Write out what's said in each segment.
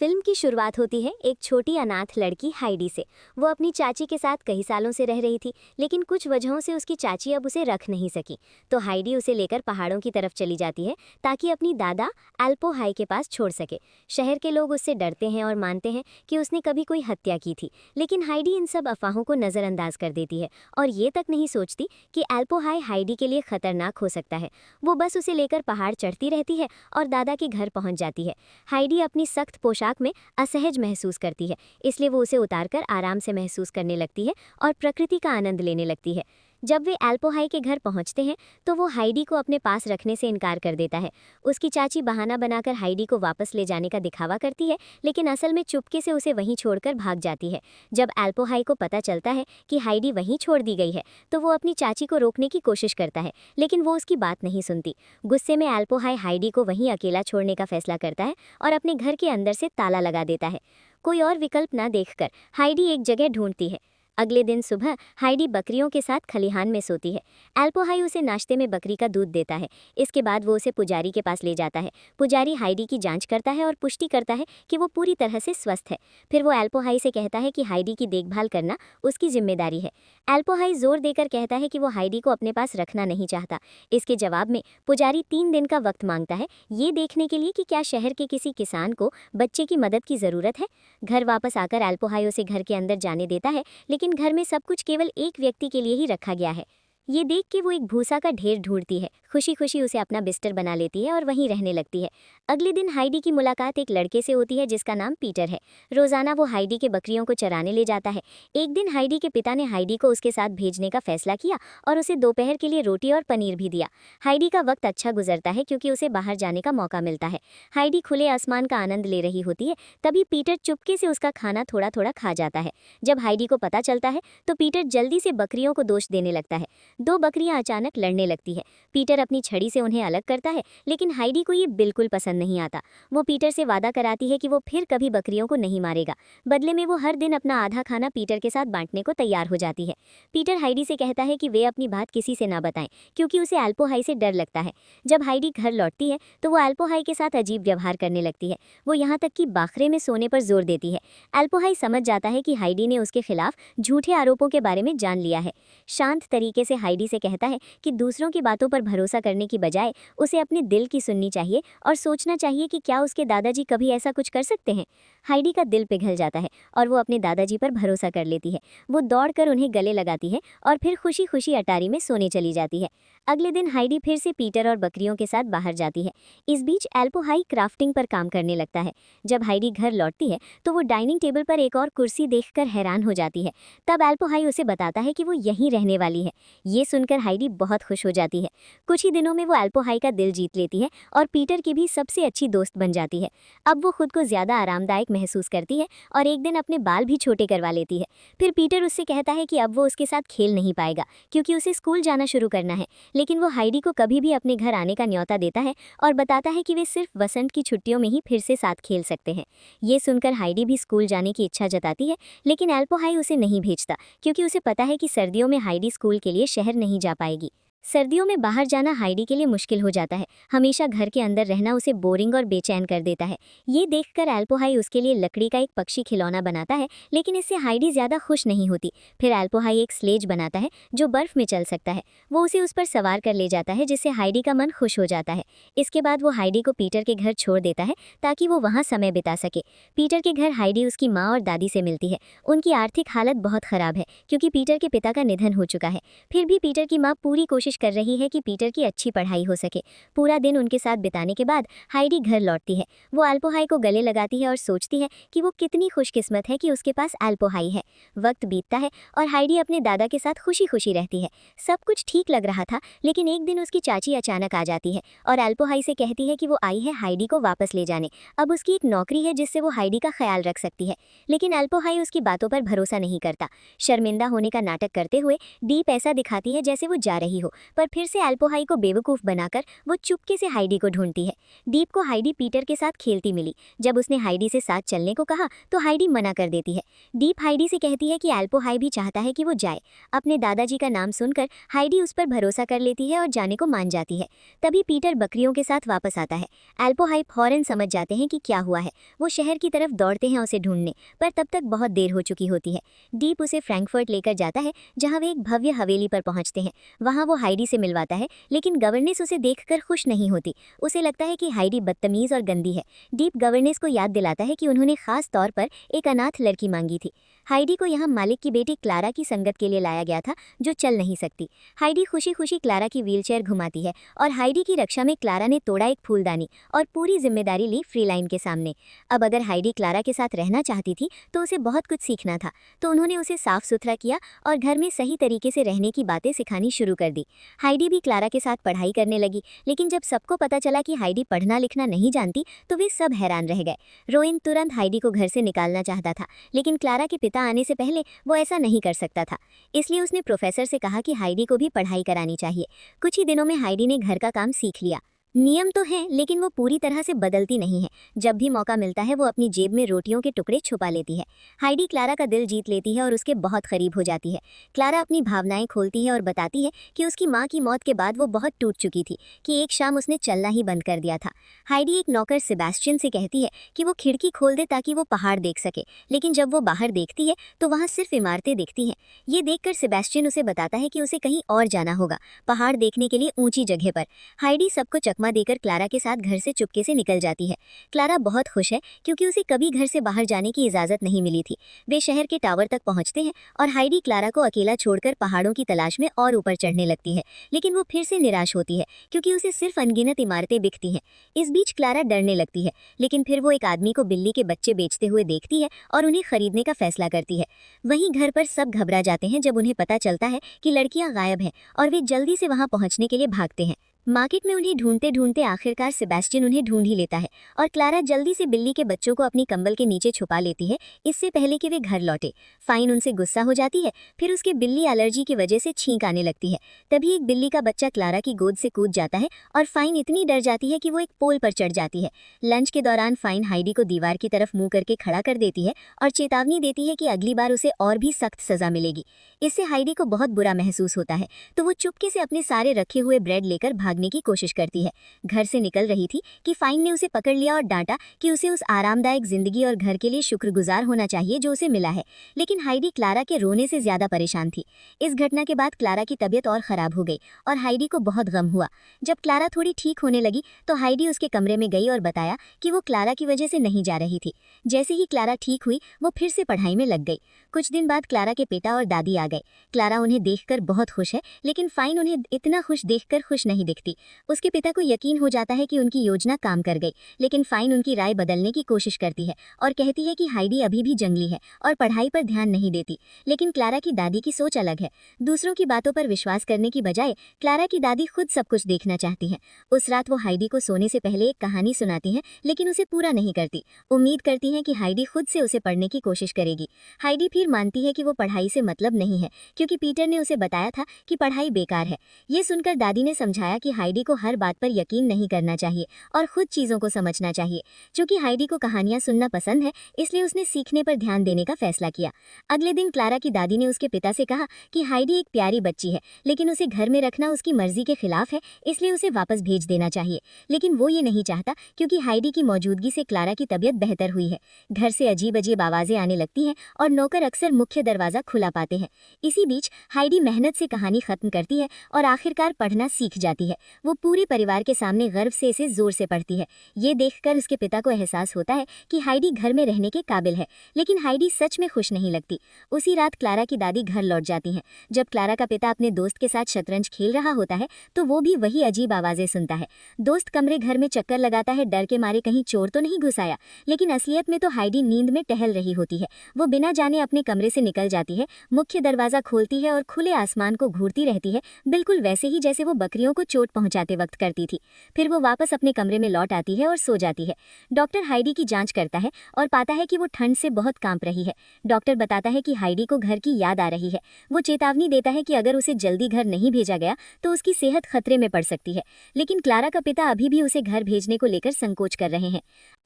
Film की शुरुआत होती है एक छोटी अनाथ लड़की हाइडी से। वो अपनी चाची के साथ कई सालों से रह रही थी, लेकिन कुछ वजहों से उसकी चाची अब उसे रख नहीं सकी। तो हाइडी उसे लेकर पहाड़ों की तरफ चली जाती है ताकि अपनी दादा एल्पो हाई के पास छोड़ सके। शहर के लोग उससे डरते हैं और मानते हैं कि उसने कभी कोई हत्या की थी, लेकिन हाइडी इन सब अफवाहों को नज़रअंदाज कर देती है और ये तक नहीं सोचती कि एल्पो हाई हाइडी के लिए खतरनाक हो सकता है। वो बस उसे लेकर पहाड़ चढ़ती रहती है और दादा के घर पहुंच जाती है। हाइडी अपनी सख्त पोशाक में असहज महसूस करती है, इसलिए वो उसे उतारकर आराम से महसूस करने लगती है और प्रकृति का आनंद लेने लगती है। जब वे एल्पो हाई के घर पहुंचते हैं तो वो हाइडी को अपने पास रखने से इनकार कर देता है। उसकी चाची बहाना बनाकर हाइडी को वापस ले जाने का दिखावा करती है, लेकिन असल में चुपके से उसे वहीं छोड़कर भाग जाती है। जब एल्पो हाई को पता चलता है कि हाइडी वहीं छोड़ दी गई है तो वो अपनी चाची को रोकने की कोशिश करता है, लेकिन वो उसकी बात नहीं सुनती। गुस्से में एल्पो हाई हाइडी को वहीं अकेला छोड़ने का फैसला करता है और अपने घर के अंदर से ताला लगा देता है। कोई और विकल्प ना देखकर हाइडी एक जगह ढूंढती है। अगले दिन सुबह हाइडी बकरियों के साथ खलिहान में सोती है। एल्पो हाई उसे नाश्ते में बकरी का दूध देता है। इसके बाद वो उसे पुजारी के पास ले जाता है। पुजारी हाइडी की जांच करता है और पुष्टि करता है कि वो पूरी तरह से स्वस्थ है। फिर वो एल्पो हाई से कहता है कि हाइडी की देखभाल करना उसकी जिम्मेदारी है। एल्पो हाई जोर देकर कहता है कि वो हाइडी को अपने पास रखना नहीं चाहता। इसके जवाब में पुजारी 3 दिन का वक्त मांगता है, ये देखने के लिए कि क्या शहर के किसी किसान को बच्चे की मदद की ज़रूरत है। घर वापस आकर एल्पो हाई उसे घर के अंदर जाने देता है, लेकिन घर में सब कुछ केवल एक व्यक्ति के लिए ही रखा गया है। ये देख के वो एक भूसा का ढेर ढूंढती है। खुशी खुशी उसे अपना बिस्तर बना लेती है और वहीं रहने लगती है। अगले दिन हाइडी की मुलाकात एक लड़के से होती है जिसका नाम पीटर है। रोजाना वो हाइडी के बकरियों को चराने ले जाता है। एक दिन हाइडी के पिता ने हाइडी को उसके साथ भेजने का फैसला किया और उसे दोपहर के लिए रोटी और पनीर भी दिया। हाइडी का वक्त अच्छा गुजरता है क्योंकि उसे बाहर जाने का मौका मिलता है। हाइडी खुले आसमान का आनंद ले रही होती है, तभी पीटर चुपके से उसका खाना थोड़ा थोड़ा खा जाता है। जब हाइडी को पता चलता है तो पीटर जल्दी से बकरियों को दोष देने लगता है। 2 बकरियां अचानक लड़ने लगती है। पीटर अपनी छड़ी से उन्हें अलग करता है, लेकिन हाइडी को ये बिल्कुल पसंद नहीं आता। वो पीटर से वादा कराती है कि वो फिर कभी बकरियों को नहीं मारेगा। बदले में वो हर दिन अपना आधा खाना पीटर के साथ बांटने को तैयार हो जाती है। पीटर हाइडी से कहता है कि वे अपनी बात किसी से ना बताएं, क्योंकि उसे एल्पो हाई से डर लगता है। जब हाइडी घर लौटती है तो वो एल्पो हाई के साथ अजीब व्यवहार करने लगती है। वो यहाँ तक कि बाखरे में सोने पर जोर देती है। एल्पो हाई समझ जाता है कि हाइडी ने उसके खिलाफ झूठे आरोपों के बारे में जान लिया है। शांत तरीके से हाइडी से कहता है कि दूसरों की बातों पर भरोसा करने की बजाय उसे अपने दिल की सुननी चाहिए और सोचना चाहिए कि क्या उसके दादाजी कभी ऐसा कुछ कर सकते हैं। हाइडी का दिल पिघल जाता है और वो अपने दादाजी पर भरोसा कर लेती है। वो दौड़कर उन्हें गले लगाती है और फिर खुशी खुशी अटारी में सोने चली जाती है। अगले दिन हाइडी फिर से पीटर और बकरियों के साथ बाहर जाती है। इस बीच एल्पो हाई क्राफ्टिंग पर काम करने लगता है। जब हाइडी घर लौटती है तो वो डाइनिंग टेबल पर एक और कुर्सी देखकर हैरान हो जाती है। तब एल्पो हाई उसे बताता है कि वो यहीं रहने वाली है। ये सुनकर हाइडी बहुत खुश हो जाती है। कुछ ही दिनों में वो एल्पो हाई का दिल जीत लेती है और पीटर की भी सबसे अच्छी दोस्त बन जाती है। अब वो खुद को ज़्यादा आरामदायक महसूस करती है और एक दिन अपने बाल भी छोटे करवा लेती है। फिर पीटर उससे कहता है कि अब वो उसके साथ खेल नहीं पाएगा क्योंकि उसे स्कूल जाना शुरू करना है, लेकिन वो हाइडी को कभी भी अपने घर आने का न्योता देता है और बताता है कि वे सिर्फ वसंत की छुट्टियों में ही फिर से साथ खेल सकते हैं। ये सुनकर हाइडी भी स्कूल जाने की इच्छा जताती है, लेकिन एल्पो हाई उसे नहीं भेजता क्योंकि उसे पता है कि सर्दियों में हाइडी स्कूल के लिए शहर नहीं जा पाएगी। सर्दियों में बाहर जाना हाइडी के लिए मुश्किल हो जाता है। हमेशा घर के अंदर रहना उसे बोरिंग और बेचैन कर देता है। ये देखकर एल्पो हाई उसके लिए लकड़ी का एक पक्षी खिलौना बनाता है, लेकिन इससे हाइडी ज़्यादा खुश नहीं होती। फिर एल्पो हाई एक स्लेज बनाता है जो बर्फ़ में चल सकता है। वो उसे उस पर सवार कर ले जाता है, जिससे हाइडी का मन खुश हो जाता है। इसके बाद वो हाइडी को पीटर के घर छोड़ देता है ताकि वो वहाँ समय बिता सके। पीटर के घर हाइडी उसकी माँ और दादी से मिलती है। उनकी आर्थिक हालत बहुत ख़राब है क्योंकि पीटर के पिता का निधन हो चुका है। फिर भी पीटर की माँ पूरी कोशिश कर रही है कि पीटर की अच्छी पढ़ाई हो सके। पूरा दिन उनके साथ बिताने के बाद हाइडी घर लौटती है। वो एल्पो हाई को गले लगाती है और सोचती है कि वो कितनी खुशकिस्मत है कि उसके पास एल्पो हाई है। वक्त बीतता है और हाइडी अपने दादा के साथ खुशी खुशी रहती है। सब कुछ ठीक लग रहा था, लेकिन एक दिन उसकी चाची अचानक आ जाती है और एल्पो हाई से कहती है कि वो आई है हाइडी को वापस ले जाने। अब उसकी एक नौकरी है जिससे वो हाइडी का ख्याल रख सकती है, लेकिन एल्पो हाई उसकी बातों पर भरोसा नहीं करता। शर्मिंदा होने का नाटक करते हुए डीप ऐसा दिखाती है जैसे वो जा रही हो, पर फिर से एल्पोहाई को बेवकूफ़ बनाकर वो चुपके से हाइडी को ढूंढती है। डीप को हाइडी पीटर के साथ खेलती मिली। जब उसने हाइडी से साथ चलने को कहा तो हाइडी मना कर देती है। डीप हाइडी से कहती है कि एल्पोहाई भी चाहता है कि वो जाए। अपने दादाजी का नाम सुनकर हाइडी उस पर भरोसा कर लेती है और जाने को मान जाती है। तभी पीटर बकरियों के साथ वापस आता है। एल्पोहाई फौरन समझ जाते हैं कि क्या हुआ है। वो शहर की तरफ दौड़ते हैं उसे ढूंढने, पर तब तक बहुत देर हो चुकी होती है। डीप उसे फ्रैंकफर्ट लेकर जाता है, जहां वे एक भव्य हवेली पर पहुंचते हैं। वहां वो हाइडी से मिलवाता है, लेकिन गवर्नेस उसे देखकर खुश नहीं होती। उसे लगता है कि हाइडी बदतमीज और गंदी है। डीप गवर्नेस को याद दिलाता है कि उन्होंने खास तौर पर एक अनाथ लड़की मांगी थी। हाइडी को यहाँ मालिक की बेटी क्लारा की संगत के लिए लाया गया था, जो चल नहीं सकती। हाइडी खुशी खुशी क्लारा की व्हीलचेयर घुमाती है और हाइडी की रक्षा में क्लारा ने तोड़ा एक फूलदानी और पूरी जिम्मेदारी ली फ्रीलाइन के सामने। अब अगर हाइडी क्लारा के साथ रहना चाहती थी तो उसे बहुत कुछ सीखना था, तो उन्होंने उसे साफ सुथरा किया और घर में सही तरीके से रहने की बातें सिखानी शुरू कर दी। हाइडी भी क्लारा के साथ पढ़ाई करने लगी, लेकिन जब सबको पता चला कि हाइडी पढ़ना लिखना नहीं जानती तो वे सब हैरान रह गए। रोइन तुरंत हाइडी को घर से निकालना चाहता था, लेकिन क्लारा के पिता आने से पहले वो ऐसा नहीं कर सकता था। इसलिए उसने प्रोफेसर से कहा कि हाइडी को भी पढ़ाई करानी चाहिए। कुछ ही दिनों में हाइडी ने घर का काम सीख लिया। नियम तो हैं, लेकिन वो पूरी तरह से बदलती नहीं है। जब भी मौका मिलता है वो अपनी जेब में रोटियों के टुकड़े छुपा लेती है। हाइडी क्लारा का दिल जीत लेती है और उसके बहुत करीब हो जाती है। क्लारा अपनी भावनाएं खोलती है और बताती है कि उसकी माँ की मौत के बाद वो बहुत टूट चुकी थी कि एक शाम उसने चलना ही बंद कर दिया था। हाइडी एक नौकर सेबेस्टियन से कहती है कि वो खिड़की खोल दे ताकि वो पहाड़ देख सके, लेकिन जब वो बाहर देखती है तो वहाँ सिर्फ इमारतें दिखती हैं। ये देखकर सेबेस्टियन उसे बताता है कि उसे कहीं और जाना होगा, पहाड़ देखने के लिए ऊंची जगह पर। हाइडी सबको देकर क्लारा के साथ घर से चुपके से निकल जाती है। क्लारा बहुत खुश है क्योंकि उसे कभी घर से बाहर जाने की इजाजत नहीं मिली थी। वे शहर के टावर तक पहुंचते हैं और हाइडी क्लारा को अकेला छोड़कर पहाड़ों की तलाश में और ऊपर चढ़ने लगती है, लेकिन वो फिर से निराश होती है क्योंकि उसे सिर्फ अनगिनत इमारतें दिखती हैं। इस बीच क्लारा डरने लगती है, लेकिन फिर वो एक आदमी को बिल्ली के बच्चे बेचते हुए देखती है और उन्हें खरीदने का फैसला करती है। वहीं घर पर सब घबरा जाते हैं जब उन्हें पता चलता है कि लड़कियां गायब हैं और वे जल्दी से वहां पहुंचने के लिए भागते हैं। मार्केट में उन्हें ढूंढते ढूंढते आखिरकार सेबेस्टियन उन्हें ढूंढ ही लेता है और क्लारा जल्दी से बिल्ली के बच्चों को अपनी कंबल के नीचे छुपा लेती है, इससे पहले कि वे घर लौटे। फाइन उनसे गुस्सा हो जाती है, फिर उसके बिल्ली एलर्जी की वजह से छींक आने लगती है। तभी एक बिल्ली का बच्चा क्लारा की गोद से कूद जाता है और फाइन इतनी डर जाती है कि वो एक पोल पर चढ़ जाती है। लंच के दौरान फाइन हाइडी को दीवार की तरफ मुंह करके खड़ा कर देती है और चेतावनी देती है कि अगली बार उसे और भी सख्त सजा मिलेगी। इससे हाइडी को बहुत बुरा महसूस होता है, तो वो चुपके से अपने सारे रखे हुए ब्रेड लेकर भागने की कोशिश करती है। घर से निकल रही थी कि फाइन ने उसे पकड़ लिया और डांटा कि उसे उस आरामदायक जिंदगी और घर के लिए शुक्रगुजार होना चाहिए जो उसे मिला है। लेकिन हाइडी क्लारा के रोने से ज्यादा परेशान थी। इस घटना के बाद क्लारा की तबीयत और खराब हो गई और हाइडी को बहुत गम हुआ। जब क्लारा थोड़ी ठीक होने लगी तो हाइडी उसके कमरे में गई और बताया कि वो क्लारा की वजह से नहीं जा रही थी। जैसे ही क्लारा ठीक हुई वो फिर से पढ़ाई में लग गई। कुछ दिन बाद क्लारा के पिता और दादी आ गए। क्लारा उन्हें देखकर बहुत खुश है, लेकिन फाइन उन्हें इतना खुश देखकर खुश नहीं दिखती। उसके पिता को यकीन हो जाता है कि उनकी योजना काम कर गई, लेकिन फाइन उनकी राय बदलने की कोशिश करती है और कहती है कि हाइडी अभी भी जंगली है और पढ़ाई पर ध्यान नहीं देती। लेकिन क्लारा की दादी की सोच अलग है। दूसरों की बातों पर विश्वास करने की बजाय क्लारा की दादी खुद सब कुछ देखना चाहती है। उस रात वो हाइडी को सोने से पहले एक कहानी सुनाती है, लेकिन उसे पूरा नहीं करती। उम्मीद करती है कि हाइडी खुद से उसे पढ़ने की कोशिश करेगी। हाइडी फिर मानती है कि वो पढ़ाई से मतलब नहीं है, क्योंकि पीटर ने उसे बताया था कि पढ़ाई बेकार है। ये सुनकर दादी ने समझाया कि हाइडी को हर बात पर यकीन नहीं करना चाहिए और खुद चीजों को समझना चाहिए। क्योंकि हाइडी को कहानियां सुनना पसंद है, इसलिए उसने सीखने पर ध्यान देने का फैसला किया। अगले दिन क्लारा की दादी ने उसके पिता से कहा कि हाइडी एक प्यारी बच्ची है, लेकिन उसे घर में रखना उसकी मर्जी के खिलाफ है, इसलिए उसे वापस भेज देना चाहिए। लेकिन वो ये नहीं चाहता, क्योंकि हाइडी की मौजूदगी से क्लारा की तबीयत बेहतर हुई है। घर से अजीब अजीब आवाजें आने लगती हैं और नौकर अक्सर मुख्य दरवाजा खुला पाते हैं। इसी बीच हाइडी मेहनत से कहानी खत्म करती है और आखिरकार पढ़ना सीख जाती है। वो पूरे परिवार के सामने गर्व से इसे जोर से पढ़ती है। ये देखकर उसके पिता को एहसास होता है कि हाइडी घर में रहने के काबिल है, लेकिन हाइडी सच में खुश नहीं लगती। उसी रात क्लारा की दादी घर लौट जाती हैं। जब क्लारा का पिता अपने दोस्त के साथ शतरंज खेल रहा होता है तो वो भी वही अजीब आवाजें सुनता है। दोस्त कमरे घर में चक्कर लगाता है, डर के मारे कहीं चोर तो नहीं घुस आया, लेकिन असलियत में तो हाइडी नींद में टहल रही होती है। वो बिना जाने अपने कमरे से निकल जाती है, मुख्य दरवाजा खोलती है और खुले आसमान को घूरती रहती है, बिल्कुल वैसे ही जैसे वो बकरियों को चोट पहुंचाते वक्त करती थी। फिर वो वापस अपने कमरे में लौट आती है और सो जाती है। डॉक्टर हाइडी की जांच करता है और पाता है कि वो ठंड से बहुत कांप रही है। डॉक्टर बताता है कि हाइडी को घर की याद आ रही है। वो चेतावनी देता है कि अगर उसे जल्दी घर नहीं भेजा गया तो उसकी सेहत खतरे में पड़ सकती है, लेकिन क्लारा का पिता अभी भी उसे घर भेजने को लेकर संकोच कर रहे हैं।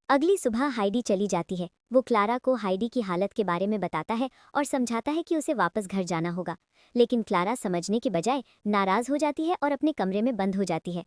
अगली सुबह हाइडी चली जाती है। वो क्लारा को हाइडी की हालत के बारे में बताता है और समझाता है कि उसे वापस घर जाना होगा, लेकिन क्लारा समझने के बजाय नाराज हो जाती है और अपने कमरे में बंद हो जाती है।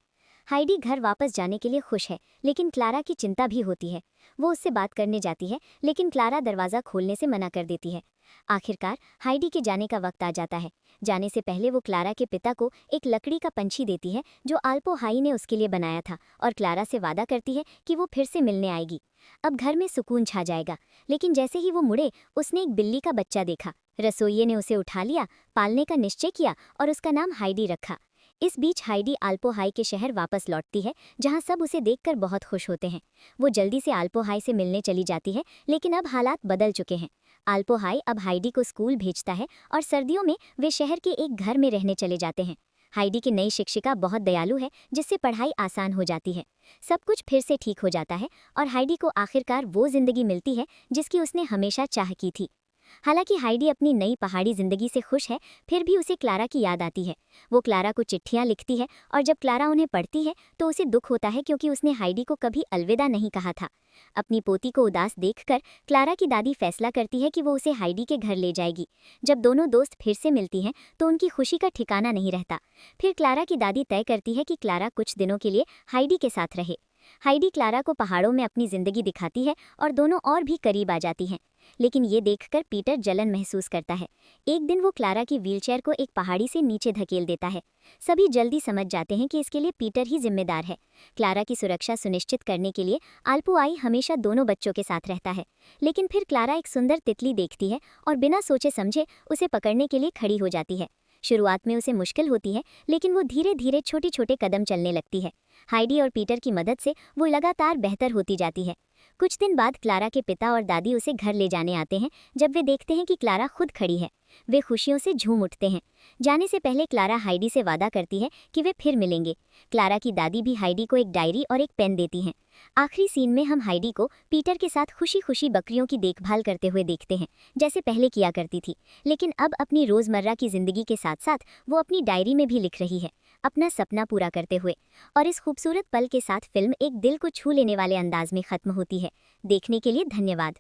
हाइडी घर वापस जाने के लिए खुश है, लेकिन क्लारा की चिंता भी होती है। वो उससे बात करने जाती है, लेकिन क्लारा दरवाज़ा खोलने से मना कर देती है। आखिरकार हाइडी के जाने का वक्त आ जाता है। जाने से पहले वो क्लारा के पिता को एक लकड़ी का पंछी देती है जो आल्पो हाई ने उसके लिए बनाया था, और क्लारा से वादा करती है कि वो फिर से मिलने आएगी। अब घर में सुकून छा जाएगा, लेकिन जैसे ही वो मुड़े उसने एक बिल्ली का बच्चा देखा। रसोइये ने उसे उठा लिया, पालने का निश्चय किया और उसका नाम हाइडी रखा। इस बीच हाइडी आल्पो हाई के शहर वापस लौटती है, जहां सब उसे देखकर बहुत खुश होते हैं। वो जल्दी से आल्पो हाई से मिलने चली जाती है, लेकिन अब हालात बदल चुके हैं। आल्पो हाई अब हाइडी को स्कूल भेजता है और सर्दियों में वे शहर के एक घर में रहने चले जाते हैं। हाइडी की नई शिक्षिका बहुत दयालु है, जिससे पढ़ाई आसान हो जाती है। सब कुछ फिर से ठीक हो जाता है और हाइडी को आखिरकार वो जिंदगी मिलती है जिसकी उसने हमेशा चाह की थी। हालांकि हाइडी अपनी नई पहाड़ी जिंदगी से खुश है, फिर भी उसे क्लारा की याद आती है। वो क्लारा को चिट्ठियां लिखती है और जब क्लारा उन्हें पढ़ती है तो उसे दुख होता है, क्योंकि उसने हाइडी को कभी अलविदा नहीं कहा था। अपनी पोती को उदास देखकर क्लारा की दादी फैसला करती है कि वो उसे हाइडी के घर ले जाएगी। जब दोनों दोस्त फिर से मिलती हैं तो उनकी खुशी का ठिकाना नहीं रहता। फिर क्लारा की दादी तय करती है कि क्लारा कुछ दिनों के लिए हाइडी के साथ रहे। हाइडी क्लारा को पहाड़ों में अपनी जिंदगी दिखाती है और दोनों और भी करीब आ जाती हैं। लेकिन ये देखकर पीटर जलन महसूस करता है। एक दिन वो क्लारा की व्हीलचेयर को एक पहाड़ी से नीचे धकेल देता है। सभी जल्दी समझ जाते हैं कि इसके लिए पीटर ही जिम्मेदार है। क्लारा की सुरक्षा सुनिश्चित करने के लिए आल्पो आई हमेशा दोनों बच्चों के साथ रहता है। लेकिन फिर क्लारा एक सुंदर तितली देखती है और बिना सोचे समझे उसे पकड़ने के लिए खड़ी हो जाती है। शुरुआत में उसे मुश्किल होती है, लेकिन वो धीरे धीरे छोटे छोटे कदम चलने लगती है। हाइडी और पीटर की मदद से वो लगातार बेहतर होती जाती है। कुछ दिन बाद क्लारा के पिता और दादी उसे घर ले जाने आते हैं। जब वे देखते हैं कि क्लारा खुद खड़ी है, वे खुशियों से झूम उठते हैं। जाने से पहले क्लारा हाइडी से वादा करती है कि वे फिर मिलेंगे। क्लारा की दादी भी हाइडी को एक डायरी और एक पेन देती हैं। आखिरी सीन में हम हाइडी को पीटर के साथ खुशी खुशी बकरियों की देखभाल करते हुए देखते हैं, जैसे पहले किया करती थी। लेकिन अब अपनी रोज़मर्रा की ज़िंदगी के साथ साथ वो अपनी डायरी में भी लिख रही है, अपना सपना पूरा करते हुए। और इस खूबसूरत पल के साथ फिल्म एक दिल को छू लेने वाले अंदाज में ख़त्म होती है। देखने के लिए धन्यवाद।